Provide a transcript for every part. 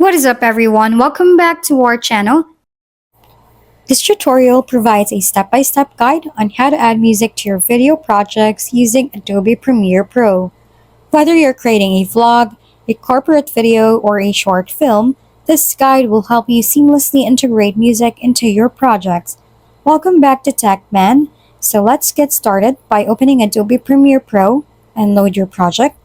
What is up everyone? Welcome back to our channel. This tutorial provides a step-by-step guide on how to add music to your video projects using Adobe Premiere Pro. Whether you're creating a vlog, a corporate video, or a short film, this guide will help you seamlessly integrate music into your projects. Welcome back to TechMan. So let's get started by opening Adobe Premiere Pro and load your project.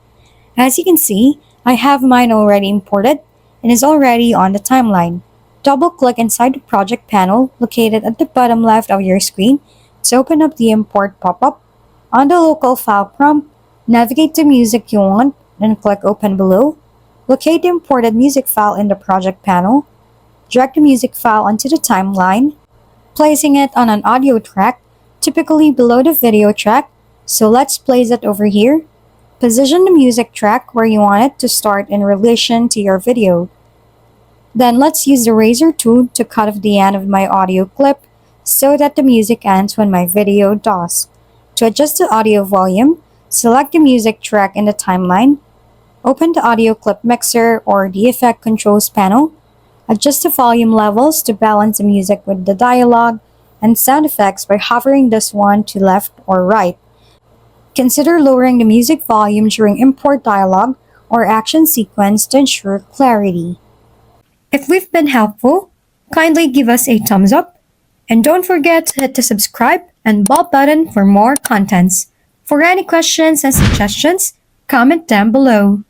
As you can see, I have mine already imported and is already on the timeline. Double-click inside the project panel located at the bottom left of your screen to open up the import pop-up. On the local file prompt, navigate to music you want and click open below. Locate the imported music file in the project panel. Drag the music file onto the timeline, placing it on an audio track, typically below the video track. So let's place it over here. Position the music track where you want it to start in relation to your video. Then let's use the razor tool to cut off the end of my audio clip so that the music ends when my video does. To adjust the audio volume, select the music track in the timeline. Open the audio clip mixer or the effect controls panel. Adjust the volume levels to balance the music with the dialogue and sound effects by hovering this one to left or right. Consider lowering the music volume during import dialogue or action sequence to ensure clarity. If we've been helpful, kindly give us a thumbs up and don't forget to hit the subscribe and bell button for more contents. For any questions and suggestions, comment down below.